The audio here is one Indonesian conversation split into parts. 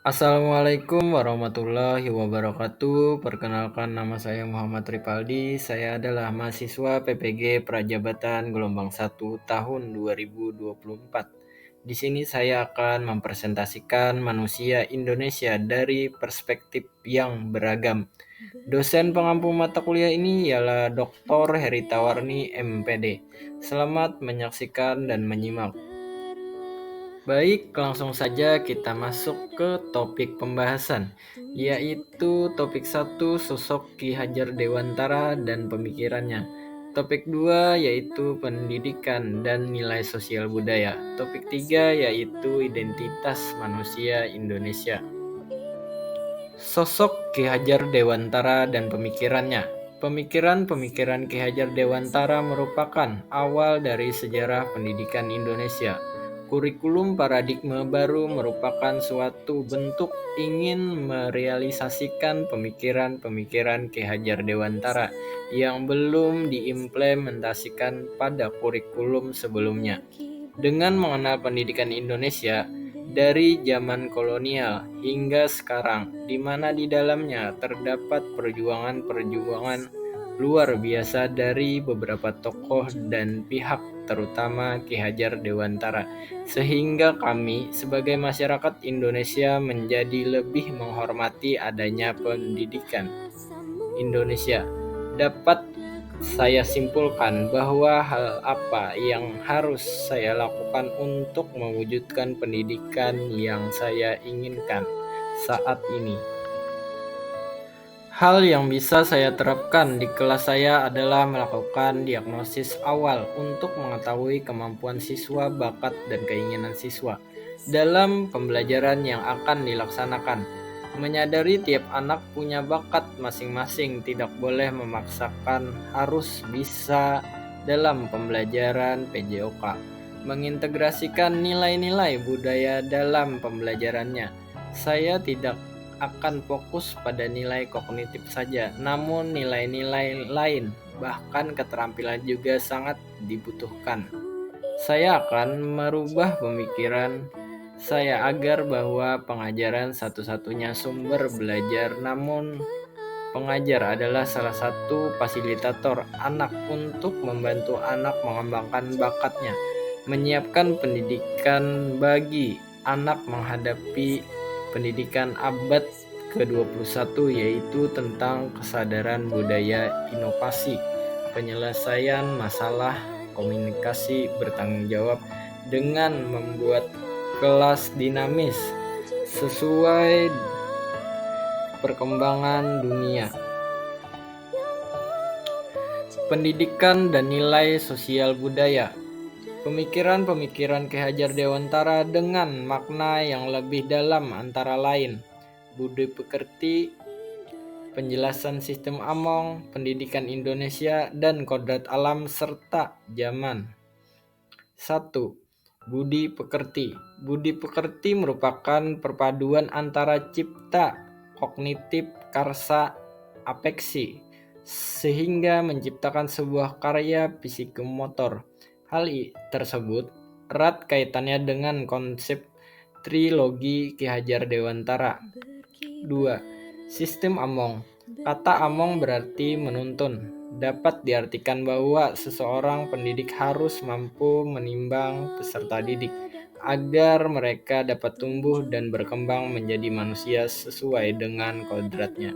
Assalamualaikum warahmatullahi wabarakatuh. Perkenalkan, nama saya Muhammad Ripaldi. Saya adalah mahasiswa PPG Prajabatan gelombang 1 tahun 2024. Di sini saya akan mempresentasikan manusia Indonesia dari perspektif yang beragam. Dosen pengampu mata kuliah ini ialah Dr. Herita Warni, MPD. Selamat menyaksikan dan menyimak. Baik, langsung saja kita masuk ke topik pembahasan, yaitu topik 1, sosok Ki Hajar Dewantara dan pemikirannya. Topik 2 yaitu pendidikan dan nilai sosial budaya. Topik 3 yaitu identitas manusia Indonesia. Sosok Ki Hajar Dewantara dan pemikirannya. Pemikiran-pemikiran Ki Hajar Dewantara merupakan awal dari sejarah pendidikan Indonesia. Kurikulum paradigma baru merupakan suatu bentuk ingin merealisasikan pemikiran-pemikiran Ki Hajar Dewantara yang belum diimplementasikan pada kurikulum sebelumnya. Dengan mengenal pendidikan Indonesia dari zaman kolonial hingga sekarang, di mana di dalamnya terdapat perjuangan-perjuangan luar biasa dari beberapa tokoh dan pihak, terutama Ki Hajar Dewantara, sehingga kami sebagai masyarakat Indonesia menjadi lebih menghormati adanya pendidikan Indonesia. Dapat saya simpulkan bahwa hal apa yang harus saya lakukan untuk mewujudkan pendidikan yang saya inginkan saat ini. Hal yang bisa saya terapkan di kelas saya adalah melakukan diagnosis awal untuk mengetahui kemampuan siswa, bakat, dan keinginan siswa dalam pembelajaran yang akan dilaksanakan. Menyadari tiap anak punya bakat masing-masing, tidak boleh memaksakan harus bisa dalam pembelajaran PJOK. Mengintegrasikan nilai-nilai budaya dalam pembelajarannya. Saya tidak akan fokus pada nilai kognitif saja, namun nilai-nilai lain, bahkan keterampilan juga sangat dibutuhkan. Saya akan merubah pemikiran saya agar bahwa pengajaran satu-satunya sumber belajar, namun pengajar adalah salah satu fasilitator anak untuk membantu anak mengembangkan bakatnya, menyiapkan pendidikan bagi anak menghadapi pendidikan abad ke-21, yaitu tentang kesadaran budaya, inovasi, penyelesaian masalah, komunikasi bertanggung jawab dengan membuat kelas dinamis sesuai perkembangan dunia. Pendidikan dan nilai sosial budaya. Pemikiran-pemikiran Ki Hajar Dewantara dengan makna yang lebih dalam antara lain budi pekerti, penjelasan sistem Among, pendidikan Indonesia, dan kodrat alam serta zaman. 1. Budi pekerti. Budi pekerti merupakan perpaduan antara cipta, kognitif, karsa, apeksi, sehingga menciptakan sebuah karya psikomotor. Hal tersebut erat kaitannya dengan konsep trilogi Ki Hajar Dewantara. 2. Sistem Among. Kata Among berarti menuntun. Dapat diartikan bahwa seseorang pendidik harus mampu menimbang peserta didik agar mereka dapat tumbuh dan berkembang menjadi manusia sesuai dengan kodratnya.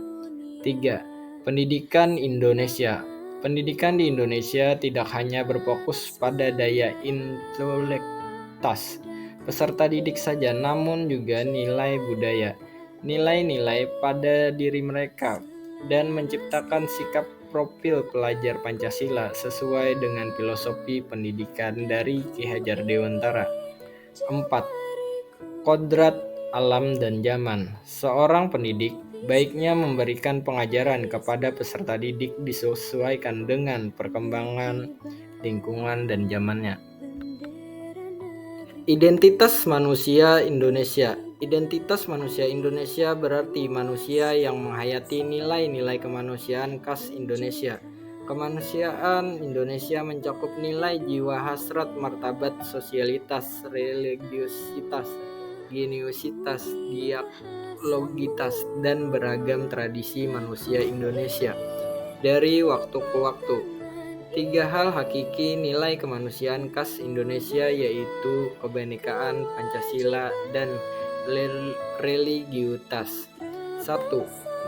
3. Pendidikan Indonesia. Pendidikan di Indonesia tidak hanya berfokus pada daya intelektualitas peserta didik saja, namun juga nilai budaya, nilai-nilai pada diri mereka, dan menciptakan sikap profil pelajar Pancasila sesuai dengan filosofi pendidikan dari Ki Hajar Dewantara. 4. Kodrat alam dan zaman. Seorang pendidik baiknya memberikan pengajaran kepada peserta didik disesuaikan dengan perkembangan lingkungan dan zamannya. Identitas manusia Indonesia. Identitas manusia Indonesia berarti manusia yang menghayati nilai-nilai kemanusiaan khas Indonesia. Kemanusiaan Indonesia mencakup nilai jiwa, hasrat, martabat, sosialitas, religiositas, heterogeneitas, dialogitas, dan beragam tradisi manusia Indonesia dari waktu ke waktu. 3 hal hakiki nilai kemanusiaan khas Indonesia yaitu kebinekaan, Pancasila, dan religiutas. 1.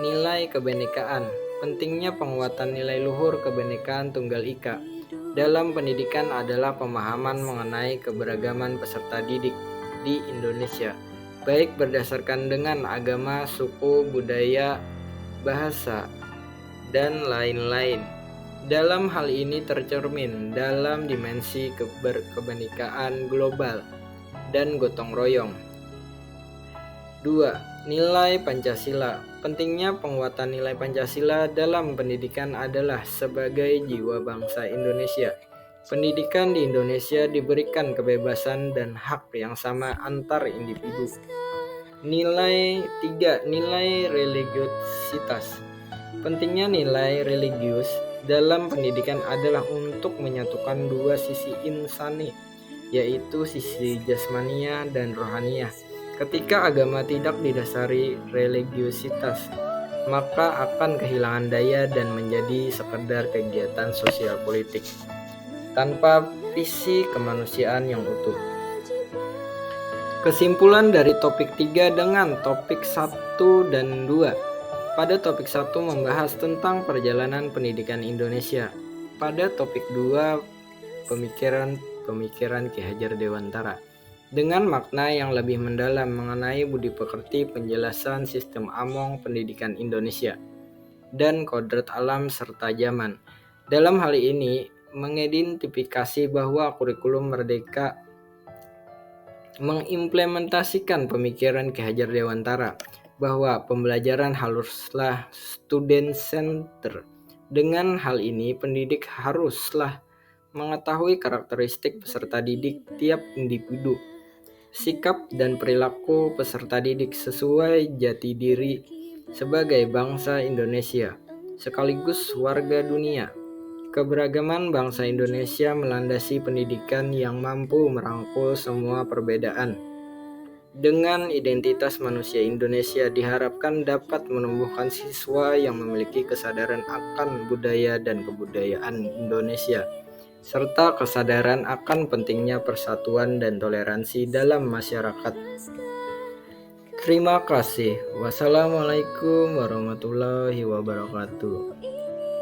Nilai kebinekaan. Pentingnya penguatan nilai luhur kebinekaan Tunggal Ika dalam pendidikan adalah pemahaman mengenai keberagaman peserta didik di Indonesia, baik berdasarkan dengan agama, suku, budaya, bahasa, dan lain-lain. Dalam hal ini tercermin dalam dimensi kebinekaan global dan gotong royong. 2. Nilai Pancasila. Pentingnya penguatan nilai Pancasila dalam pendidikan adalah sebagai jiwa bangsa Indonesia. Pendidikan di Indonesia diberikan kebebasan dan hak yang sama antar individu. 3. Nilai religiositas. Pentingnya nilai religius dalam pendidikan adalah untuk menyatukan dua sisi insani, yaitu sisi jasmania dan rohaniah. Ketika agama tidak didasari religiositas, maka akan kehilangan daya dan menjadi sekedar kegiatan sosial politik tanpa visi kemanusiaan yang utuh. Kesimpulan dari topik 3 dengan topik 1 dan 2. Pada topik 1 membahas tentang perjalanan pendidikan Indonesia. Pada topik 2 pemikiran Ki Hajar Dewantara dengan makna yang lebih mendalam mengenai budi pekerti penjelasan sistem Among pendidikan Indonesia dan kodrat alam serta zaman. Dalam hal ini mengidentifikasi bahwa kurikulum Merdeka mengimplementasikan pemikiran Ki Hajar Dewantara bahwa pembelajaran haruslah student center. Dengan hal ini pendidik haruslah mengetahui karakteristik peserta didik tiap individu, sikap dan perilaku peserta didik sesuai jati diri sebagai bangsa Indonesia, sekaligus warga dunia. Keberagaman bangsa Indonesia melandasi pendidikan yang mampu merangkul semua perbedaan. Dengan identitas manusia Indonesia diharapkan dapat menumbuhkan siswa yang memiliki kesadaran akan budaya dan kebudayaan Indonesia, serta kesadaran akan pentingnya persatuan dan toleransi dalam masyarakat. Terima kasih. Wassalamualaikum warahmatullahi wabarakatuh.